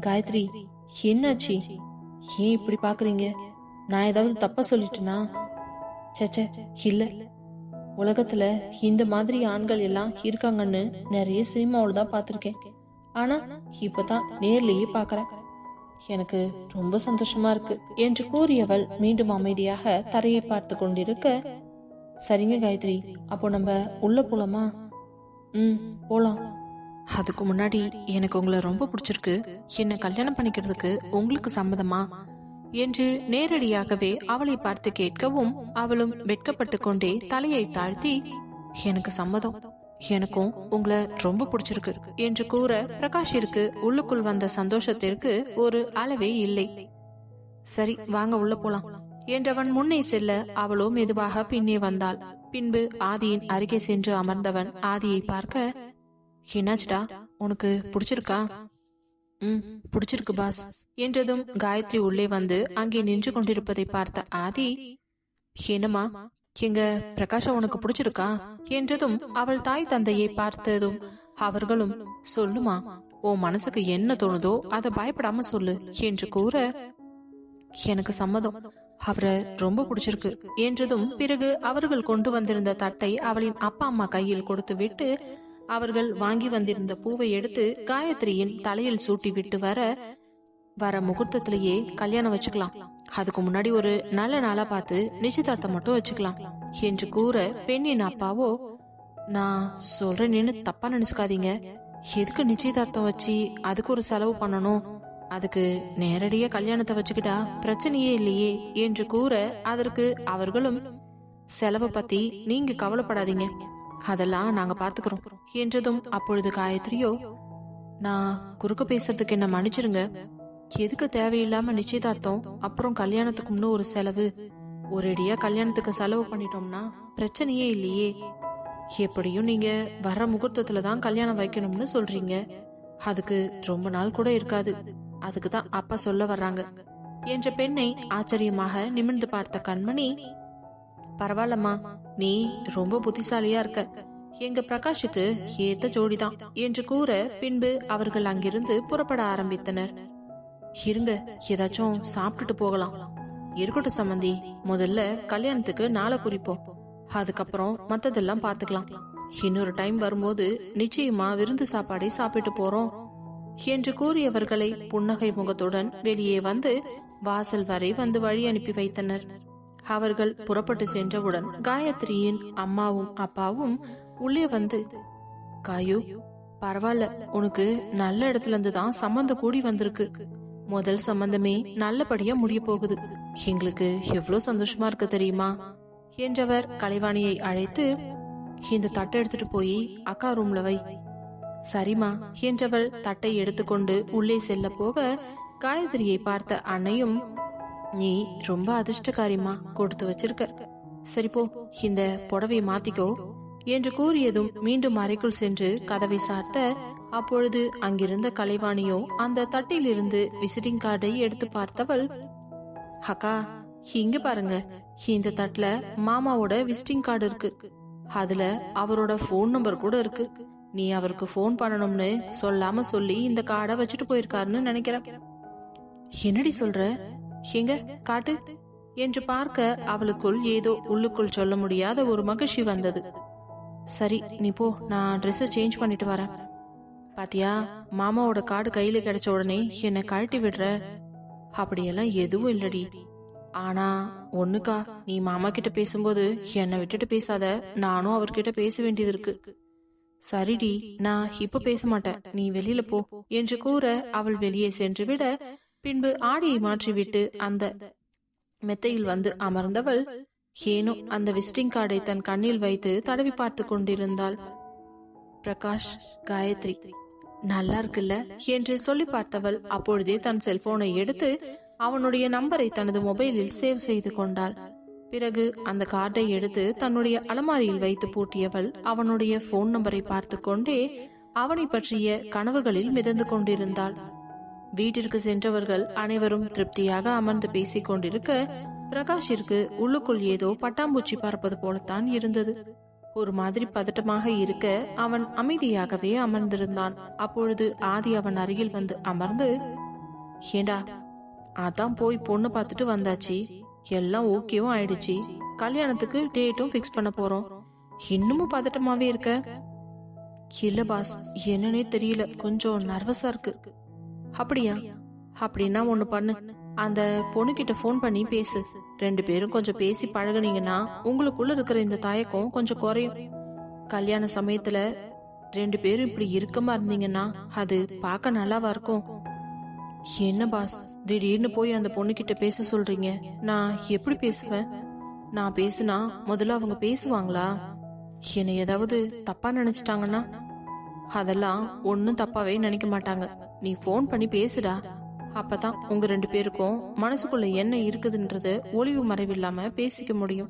காயத்ரி என்னாச்சு, ஏன் இப்படி பாக்குறீங்க? நான் ஏதாவது தப்பா சொல்லிட்டேனா? சச்ச இல்ல, உலகத்துல இந்த மாதிரி ஆண்கள் எல்லாம் இருக்காங்கன்னு நிறைய சினிமாவில் தான் பார்த்திருக்கேன். ஆனா இப்பதான் நேர்லயே பாக்குறேன். எனக்கு ரொம்ப சந்தோஷமா இருக்கு என்று கூறியவள் மீண்டும் அமைதியாக தரையை பார்த்து கொண்டிருக்க, சரிங்க காயத்ரி, அப்போ நம்ம உள்ள போலாமா? போலாம். அதுக்கு முன்னாடி எனக்கு உங்களை ரொம்ப பிடிச்சிருக்கு. என்ன கல்யாணம் பண்ணிக்கிறதுக்கு உங்களுக்கு சம்மதமா என்று நேரடியாகவே அவளை பார்த்து கேட்கவும் அவளும் வெட்கப்பட்டு கொண்டே தலையை தாழ்த்தி, எனக்கு சம்மதம், எனக்கும் உங்களை ரொம்ப பிடிச்சிருக்கு என்று கூற பிரகாஷிற்கு உள்ளுக்குள் வந்த சந்தோஷத்திற்கு ஒரு அளவே இல்லை. சரி வாங்க உள்ள போலாம் என்றவன் முன்னே செல்ல அவளோ மெதுவாக பின்னே வந்தாள். பின்பு ஆதியின் அருகே சென்று அமர்ந்தவன் ஆதியை பார்க்க, என்னாச்சுடா, உனக்கு பிடிச்சிருக்கா? பிடிச்சிருக்கு பாஸ் என்றதும் காயத்ரி உள்ளே வந்து அங்கே நின்று கொண்டிருப்பதை பார்த்த ஆதி, என்னம்மா எங்க பிரகாஷா உனக்கு பிடிச்சிருக்கா என்றதும் அவள் தாய் தந்தையை பார்த்ததும் அவர்களும், சொல்லுமா, உன் மனசுக்கு என்ன தோணுதோ அதை பயப்படாம சொல்லு என்று கூற, எனக்கு சம்மதம், அவரை ரொம்ப பிடிச்சிருக்கு என்றதும் பிறகு அவர்கள் கொண்டு வந்திருந்த தட்டை அவளின் அப்பா அம்மா கையில் கொடுத்து விட்டு அவர்கள் வாங்கி வந்திருந்த பூவை எடுத்து காயத்ரியின் தலையில் சூட்டி விட்டு வர முகூர்த்தத்திலேயே கல்யாணம் வச்சுக்கலாம். அதுக்கு முன்னாடி ஒரு நல்ல நாளா பார்த்து நிச்சயதார்த்தம் மட்டும் வச்சுக்கலாம் என்று கூற, பெண்ணின் அப்பாவோ, நான் சொல்றேன்னு தப்பா நினைச்சுக்காதீங்க, எதுக்கு நிச்சயதார்த்தம் வச்சு அதுக்கு ஒரு செலவு பண்ணணும், அதுக்கு நேரடியா கல்யாணத்தை வச்சுக்கிட்டா பிரச்சனையே இல்லையே என்று கூற, அதற்கு அவர்களும், செலவை பத்தி நீங்க கவலைப்படாதீங்க, அதெல்லாம் நாங்க பாத்துக்கிறோம் என்றதும் அப்பொழுது காயத்ரியோ, நான் குறுக்க பேசுறதுக்கு என்ன மன்னிச்சிருங்க, எதுக்கு தேவையில்லாம நிச்சயதார்த்தம் அப்புறம் கல்யாணத்துக்கும்னு ஒரு செலவு, ஒரேடியா கல்யாணத்துக்கு செலவு பண்ணிட்டோம்னா பிரச்சனையே இல்லையே, எப்படியும் நீங்க வர்ற முகூர்த்தத்துலதான் கல்யாணம் வைக்கணும்னு சொல்றீங்க, அதுக்கு ரொம்ப நாள் கூட இருக்காது, அதுக்குதான் அப்பா சொல்ல வர்றாங்க என்ற பெண்ணை ஆச்சரியமாக நிமிர்ந்து பார்த்த கண்மணி, பரவாயில்லம்மா, நீ ரொம்ப புத்திசாலியா இருக்க, எங்க பிரகாஷுக்கு ஏத்த ஜோடிதான் என்று கூற, பின்பு அவர்கள் அங்கிருந்து புறப்பட ஆரம்பித்தனர். இருங்க, ஏதாச்சும் சாப்பிட்டுட்டு போகலாம். இருக்கட்டும் சம்பந்தி, முதல்ல கல்யாணத்துக்கு நாளை குறிப்போம், அதுக்கப்புறம் மத்ததெல்லாம் பாத்துக்கலாம், இன்னொரு டைம் வரும்போது நிச்சயமா விருந்து சாப்பாடை சாப்பிட்டு போறோம் என்று கூறியவர்களை புன்னகை முகத்துடன் வெளியே வந்து வாசல் வரை வந்து வழி அனுப்பி வைத்தனர். அவர்கள் புறப்பட்டு சென்றவுடன் காயத்ரியின் அம்மாவும் அப்பாவும் உள்ளே வந்து, காயு, பரவாயில்ல, உனக்கு நல்ல இடத்துல இருந்து தான் சம்பந்தம் கூடி வந்திருக்கு, முதல் சம்பந்தமே நல்லபடியா முடிய போகுது, எங்களுக்கு எவ்வளவு சந்தோஷமா இருக்கு தெரியுமா என்றவர் கலைவாணியை அழைத்து, இந்த தட்டை எடுத்துட்டு போய் அக்கா ரூம்ல வை. சரிமா என்றவள் தட்டை எடுத்துக்கொண்டு உள்ளே செல்ல போக, காயத்ரியை பார்த்த அன்னையும், நீ ரொம்ப அதிர்ஷ்டக்காரிமா, கொடுத்து வச்சிருக்க, சரி போ, இந்த புடவையை மாத்திக்கோ, என்று கூறியதும் மீண்டும் அறைக்குள் சென்று கதவை சாத்த, அப்பொழுது அங்கிருந்த கலைவாணியோ அந்த தட்டிலிருந்து விசிட்டிங் கார்டை எடுத்து பார்த்தவள், அக்கா இங்க பாருங்க, இந்த தட்டுல மாமாவோட விசிட்டிங் கார்டு இருக்கு. அதுல அவரோட போன் நம்பர் கூட இருக்கு. நீ அவருக்கு போன் பண்ணணும்னு சொல்லாம சொல்லி இந்த கார்டை வச்சுட்டு போயிருக்காருன்னு நினைக்கிறேன். என்னடி சொல்ற? எங்க காட்டு என்று பார்க்க அவளுக்குள் ஏதோ உள்ளுக்குள் சொல்ல முடியாத ஒரு மகிழ்ச்சி வந்தது. சரி நீ போ, நான் ட்ரெஸ் சேஞ்ச் பண்ணிட்டு வரேன். பாத்தியா, மாமாவோட கார்டு கையில கிடைச்ச உடனே என்னை கழட்டி விடுற. அப்படியெல்லாம் எதுவும் இல்லடி. ஆனா ஒண்ணுக்கா, நீ மாமா கிட்ட பேசும்போது என்னை விட்டுட்டு பேசாத. நானும் அவர்கிட்ட பேச வேண்டியது இருக்கு. சரிடி, நான் இப்ப பேச மாட்டேன், நீ வெளியில போ என்று கூற அவள் வெளியே சென்று விட, பின்பு ஆடையை மாற்றிவிட்டு அந்த மெத்தையில் வந்து அமர்ந்தவள் ஏனோ அந்த விசிட்டிங் கார்டை தன் கண்ணில் வைத்து தடவி பார்த்து கொண்டிருந்தாள். பிரகாஷ், காயத்ரி நல்லா இருக்குல்ல என்று சொல்லி பார்த்தவள் அப்பொழுதே தன் செல்போனை எடுத்து அவனுடைய நம்பரை தனது மொபைலில் சேவ் செய்து கொண்டாள். பிறகு அந்த கார்டை எடுத்து தன்னுடைய அலமாரியில் வைத்து பூட்டியவள் அவனுடைய போன் நம்பரை பார்த்து கொண்டே அவனை பற்றிய கனவுகளில் மிதந்து கொண்டிருந்தாள். வீட்டிற்கு சென்றவர்கள் அனைவரும் திருப்தியாக அமர்ந்து பேசிக் கொண்டிருக்க, பிரகாஷிற்கு உள்ளுக்குள் ஏதோ பட்டாம்பூச்சி பறப்பது போலத்தான் இருந்தது. ஒரு மாதிரி பதட்டமாக இருக்க அவன் அமைதியாகவே அமர்ந்திருந்தான். அப்பொழுது ஆதி அவன் அருகில் வந்து அமர்ந்து, ஏண்டா, அதான் போய் பொண்ணு பார்த்துட்டு வந்தாச்சு, எல்லாம் ஓகேவும் ஆயிடுச்சு, கல்யாணத்துக்கு டேட்டும் பிக்ஸ் பண்ண போறோம், இன்னமும் பதட்டமாவே இருக்க? இல்ல பாஸ், என்னன்னே தெரியல, கொஞ்சம் நர்வஸா இருக்கு. அப்படியா? அப்படின்னா ஒண்ணு பண்ணு, அந்த பொண்ணுகிட்ட போன் பண்ணி பேசு. 2 பேரும் கொஞ்சம் பேசி பழகுனீங்கன்னா உங்களுக்குள்ள இருக்கிற இந்த தயக்கம் கொஞ்சம் குறையும். கல்யாண சமயத்துல 2 பேரும் இப்படி இறுக்கமா இருந்தீங்கன்னா அது பார்க்க நல்லாவா இருக்கும்? என்ன பாஸ், திடீர்னு போய் அந்த பொண்ணுகிட்ட பேச சொல்றீங்க, நான் எப்படி பேசுவேன்? நான் பேசுனா முதல்ல அவங்க பேசுவாங்களா? என்னை ஏதாவது தப்பா நினைச்சிட்டாங்கன்னா? அதெல்லாம் ஒன்னும் தப்பாவே நினைக்க மாட்டாங்க. நீ போன் பண்ணி பேசுடா, அப்பதான் உங்க 2 பேருக்கும் மனசுக்குள்ள என்ன இருக்குதுன்றது ஒளிவு மறைவில்லாம பேசிக்க முடியும்.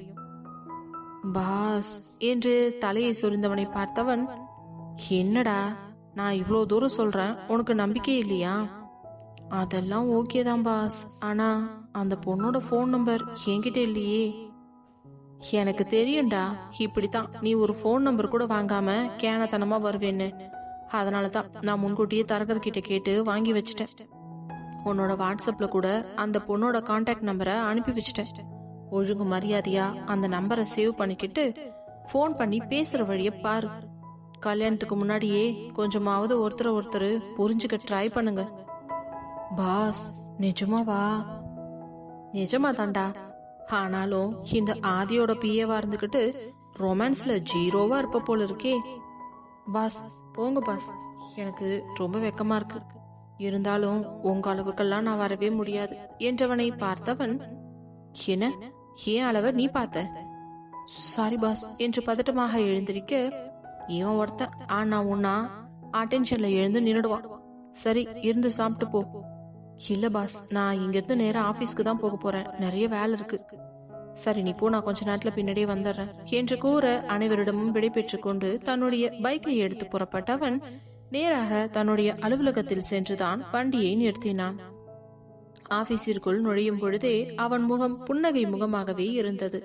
பாஸ் என்று தலையை சொரிந்தவனை பார்த்தவன், என்னடா நான் இவ்வளோ தூரம் சொல்றேன், உனக்கு நம்பிக்கை இல்லையா? அதெல்லாம் ஓகே தான் பாஸ், ஆனா அந்த பொண்ணோட போன் நம்பர் என்கிட்ட இல்லையே. எனக்கு தெரியும்டா, இப்படித்தான் நீ ஒரு போன் நம்பர் கூட வாங்காம கேனத்தனமா வருவேன்னு. அதனாலதான் நான் முன்கூட்டியே தரகர்கிட்ட கேட்டு வாங்கி வச்சிட்டேன். உன்னோட வாட்ஸ்அப்ல கூட அந்த பொண்ணோட கான்டாக்ட் நம்பரை அனுப்பி வச்சிட்டேன். ஒழுங்கு மரியாதையா அந்த நம்பரை சேவ் பண்ணிக்கிட்டு போன் பண்ணி பேசுற வழிய பாரு. கல்யாணத்துக்கு முன்னாடியே கொஞ்சமாவது ஒருத்தர் புரிஞ்சுக்க ட்ரை பண்ணுங்க. பாஸ், நிஜமாவா? நிஜமா தாண்டா. ஆனாலும் இந்த ஆதியோட பிஏவா இருந்துகிட்டு ரொமான்ஸ்ல ஜீரோவா இருப்ப போல இருக்கே. பாஸ் போங்க பாஸ், எனக்கு ரொம்ப வெக்கமா இருக்கு. இருந்தாலும் உங்க அளவுக்கெல்லாம் நான் வரவே முடியாது என்றவனை பார்த்தவன், என்ன, ஏன் அளவை நீ பார்த்த? சாரி பாஸ் என்று பதட்டமாக எழுந்திருக்க, இவன் ஒருத்தன் ஆனா உன்னா அட்டென்ஷன்ல எழுந்து நின்னுடுவான். சரி, இருந்து சாப்பிட்டு போ. இல்ல பாஸ், நான் இங்க இருந்து நேரா ஆபீஸ்க்கு தான் போக போறேன், நிறைய வேலை இருக்கு. சரி நீ போ, நான் கொஞ்ச நேரத்துல பின்னாடியே வந்துடுறேன் என்று கூற அனைவரிடமும் விடை பெற்றுக் கொண்டு தன்னுடைய பைக்கை எடுத்து புறப்பட்டவன் நேராக தன்னுடைய அலுவலகத்தில் சென்றுதான் வண்டியை நிறுத்தினான். ஆபீஸிற்குள் நுழையும் பொழுதே அவன் முகம் புன்னகை முகமாகவே இருந்தது.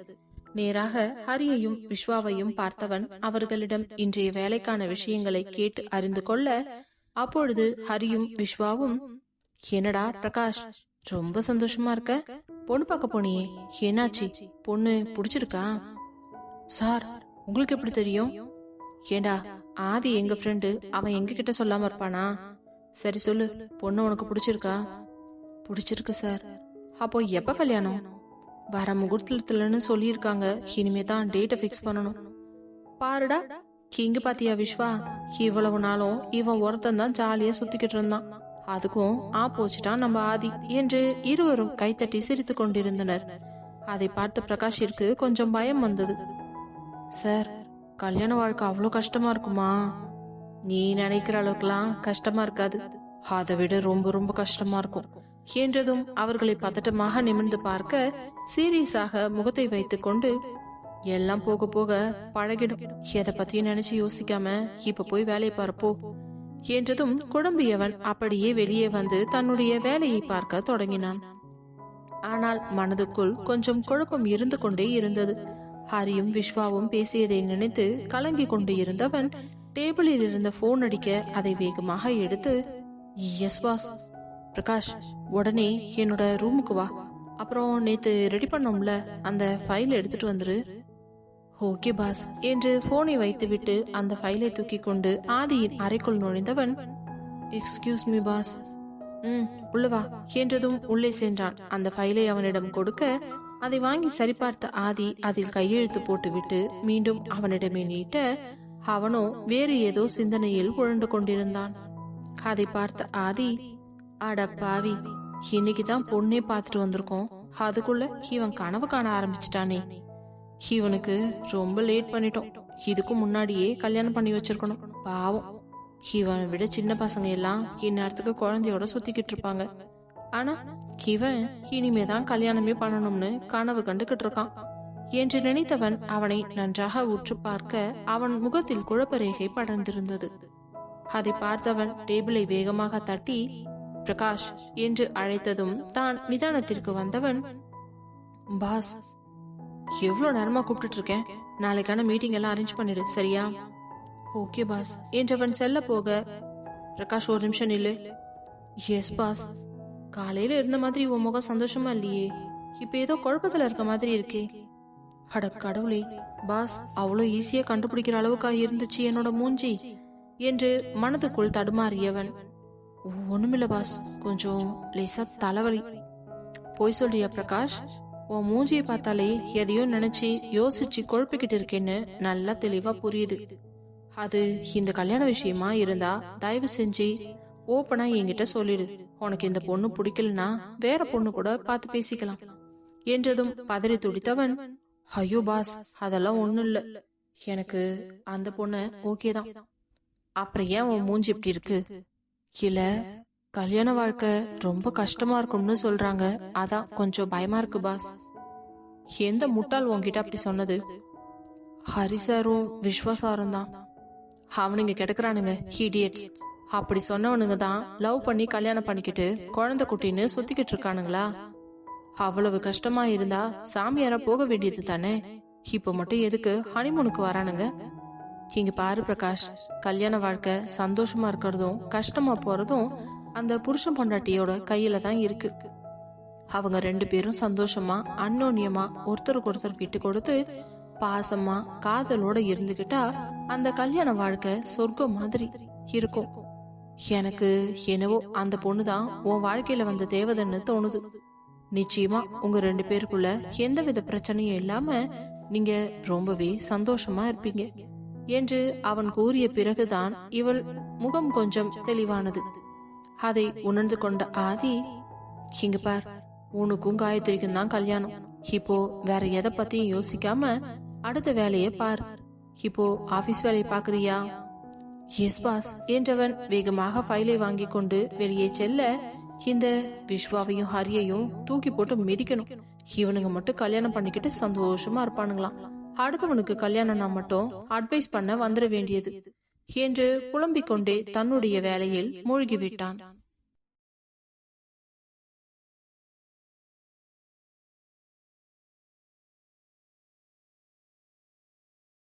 நேராக ஹரியையும் விஸ்வாவையும் பார்த்தவன் அவர்களிடம் இன்றைய வேலைக்கான விஷயங்களை கேட்டு அறிந்து கொள்ள, அப்பொழுது ஹரியும் விஸ்வாவும், என்னடா பிரகாஷ், ரொம்ப சந்தோஷமா இருக்க, பொண்ணு பார்க்க போனியே, என்னாச்சு, பொண்ணு பிடிச்சிருக்கா? சார், உங்களுக்கு எப்படி தெரியும்? ஏண்டா, ஆதி எங்க ஃப்ரெண்டு, அவன் எங்க கிட்ட சொல்லாம இருப்பானா? சரி சொல்லு, பொண்ணு உனக்கு பிடிச்சிருக்கா? பிடிச்சிருக்கு சார். அப்போ எப்ப கல்யாணம்? வர முகூர்த்தத்துலன்னு சொல்லியிருக்காங்க, இனிமே தான் டேட்டை பிக்ஸ் பண்ணணும். பாருடா, இங்க பாத்தியா விஸ்வா, இவ்வளவு நாளும் இவன் ஒருத்தன் தான் ஜாலியா சுத்திக்கிட்டு இருந்தான், அதுக்கும் போச்சுட்டான் நம்ம ஆதி என்று இருவரும் கைத்தட்டி சிரித்து கொண்டிருந்தனர். அதை பார்த்த பிரகாஷிற்கு கொஞ்சம் பயம் வந்தது. சார், கல்யாண வாழ்க்கை அவ்வளோ கஷ்டமா இருக்குமா? நீ நினைக்கிற அளவுக்குலாம் கஷ்டமா இருக்காது, அதை விட ரொம்ப ரொம்ப கஷ்டமா இருக்கும் என்றதும் அவர்களை பதட்டமாக நிமிர்ந்து பார்க்க சீரியஸாக முகத்தை வைத்துக் கொண்டு, எல்லாம் போக போக பழகிடும். எதை பத்தியும் நினைச்சு யோசிக்காம இப்ப போய் வேலையை பார்ப்போ என்றதும் குழம்பியவன் அப்படியே வெளியே வந்து தன்னுடைய வேலையை பார்க்க தொடங்கினான். ஆனால் மனதுக்குள் கொஞ்சம் குழப்பம் இருந்து கொண்டே இருந்தது. ஹரியும் விஸ்வாவும் பேசியதை நினைத்து கலங்கி கொண்டு இருந்தவன் டேபிளில் இருந்த போன் அடிக்க அதை வேகமாக எடுத்து, எஸ் பாஸ். பிரகாஷ், உடனே என்னோட ரூமுக்கு வா. அப்புறம் நேத்து ரெடி பண்ணோம்ல அந்த ஃபைல் எடுத்துட்டு வந்துரு. ஓகே பாஸ் என்று போனை வைத்துவிட்டு அந்த ஃபைலை தூக்கி கொண்டு ஆதியின் அறைக்குள் நுழைந்தவன், எக்ஸ்கியூஸ் மீ பாஸ். உள்ளவா என்றதும் உள்ளே சென்றான். அந்த ஃபைலை அவனிடம் கொடுக்க அதை வாங்கி சரிபார்த்த ஆதி அதில் கையெழுத்து போட்டுவிட்டு மீண்டும் அவனிடமே நீட்ட அவனோ வேறு ஏதோ சிந்தனையில் உழண்டு கொண்டிருந்தான். அதை பார்த்த ஆதி, அட பாவி, இன்னைக்குதான் பொண்ணே பார்த்துட்டு வந்திருக்கோம், அதுக்குள்ள இவன் கனவு காண ஆரம்பிச்சிட்டானே. இவனுக்கு ரொம்ப லேட் பண்ணிட்டோம். இதுக்கு முன்னாடியே கல்யாணம் பண்ணி வச்சிருக்கணும். பாவம், இவனை விட சின்ன பசங்க எல்லாம் இந்நேரத்துக்கு குழந்தையோட சுத்திக்கிட்டு இருப்பாங்க. ஆனா இவன் இனிமேதான் கல்யாணமே பண்ணணும்னு கனவு கண்டுகிட்டு இருக்கான் என்று நினைத்தவன் அவனை நன்றாக உற்று பார்க்க அவன் முகத்தில் குழப்பரேகை படர்ந்திருந்தது. அதை பார்த்தவன் டேபிளை வேகமாக தட்டி பிரகாஷ் என்று அழைத்ததும் தான் நிதானத்திற்கு வந்தவன், பாஸ், எவ்வளவு நேரமா கூப்பிட்டு இருக்கேன், நாளைக்கான மீட்டிங் எல்லாம் அரேஞ்ச் பண்ணிடு, சரியா? ஓகே பாஸ் என்றவன் செல்ல போக, பிரகாஷ் ஒரு நிமிஷம் நில்லு. Yes boss. காலையில இருந்த மாதிரி உன் முகம் சந்தோஷமா இல்லையே, இப்ப ஏதோ குழப்பத்துல இருக்க மாதிரி இருக்கே. அட கடவுளே பாஸ், அவ்வளோ ஈஸியா கண்டுபிடிக்கிற அளவுக்கா இருந்துச்சு என்னோட மூஞ்சி என்று மனதுக்குள் தடுமாறியவன், ஒண்ணுமில்ல பாஸ், கொஞ்சம் லேசா தலைவலி. போய் சொல்றியா பிரகாஷ்? உன் மூஞ்சியை பார்த்தாலே எதையோ நினைச்சு யோசிச்சு குழப்பிக்கிட்டு இருக்கேன்னு நல்லா தெளிவா புரியுது. அது இந்த கல்யாண விஷயமா இருந்தா தயவு செஞ்சு ஓப்பனா என்கிட்ட சொல்லிடு. உனக்கு இந்த பொண்ணு பிடிக்கலனா வேற பொண்ணு கூட பார்த்து பேசிக்கலாம் என்றதும் பதறி துடித்தவன், ஐயோ பாஸ், அதெல்லாம் ஒண்ணும் இல்ல, எனக்கு அந்த பொண்ணு ஓகே தான். அப்புறம் ஏன் உன் மூஞ்சி இப்படி இருக்கு? இல்ல, கல்யாண வாழ்க்கை ரொம்ப கஷ்டமா இருக்கும்னு சொல்றாங்க, அதான் கொஞ்சம் பயமா இருக்கு பாஸ். எந்த முட்டாள் உன்கிட்ட அப்படி சொன்னது? ஹரி சாரும் விஸ்வாசாரும் தான். அவனுங்க கிடக்குறானுங்க ஹீடியட்ஸ். அப்படி சொன்னவனுங்க தான் லவ் பண்ணி கல்யாணம் பண்ணிக்கிட்டு குழந்தை குட்டின்னு சுத்திக்கிட்டு இருக்கானுங்களா? அவ்வளவு கஷ்டமா இருந்தா சாமியாரா போக வேண்டியது தானே. இப்ப மட்டும் எதுக்கு ஹனிமூனுக்கு வரானுங்க? இங்க பாரு பிரகாஷ், கல்யாண வாழ்க்கை சந்தோஷமா இருக்கிறதும் கஷ்டமா போறதும் அந்த புருஷன் பொண்டாட்டியோட கையில தான் இருக்கு. அவங்க ரெண்டு பேரும் சந்தோஷமா அன்னோன்யமா ஒருத்தருக்கு ஒருத்தர் விட்டு கொடுத்து பாசமா காதலோட இருந்துகிட்டா அந்த கல்யாண வாழ்க்கை சொர்க்கம் மாதிரி இருக்கும். எனக்கு என்னவோ அந்த பொண்ணுதான் உன் வாழ்க்கையில வந்த தேவதைன்னு தோணுது. நிச்சயமா உங்க ரெண்டு பேருக்குள்ள எந்தவித பிரச்சனையும் இல்லாம நீங்க ரொம்பவே சந்தோஷமா இருப்பீங்க என்று அவன் கூறிய பிறகுதான் இவள் முகம் கொஞ்சம் தெளிவானது. அதை உணர்ந்து கொண்ட ஆதி, இங்க பார், உனக்கும் காயத்ரிக்கும் தான் கல்யாணம். இப்போ வேற எதை பத்தியும் யோசிக்காம அடுத்த வேலையை பார். இப்போ ஆபீஸ் வேலையை பாக்குறியா? எஸ் பாஸ் என்றவன் வேகமாக ஃபைலை வாங்கி கொண்டு வெளியே செல்ல, இந்த விஸ்வாவையும் ஹரியையும் தூக்கி போட்டு மிதிக்கணும். இவனுங்க மட்டும் கல்யாணம் பண்ணிக்கிட்டு சந்தோஷமா இருப்பானுங்களாம். அடுத்தவனுக்கு கல்யாணம்னா மட்டும் அட்வைஸ் பண்ண வந்துட வேண்டியது என்று புலம்பிக் கொண்டே தன்னுடைய வேலையில் மூழ்கிவிட்டான்.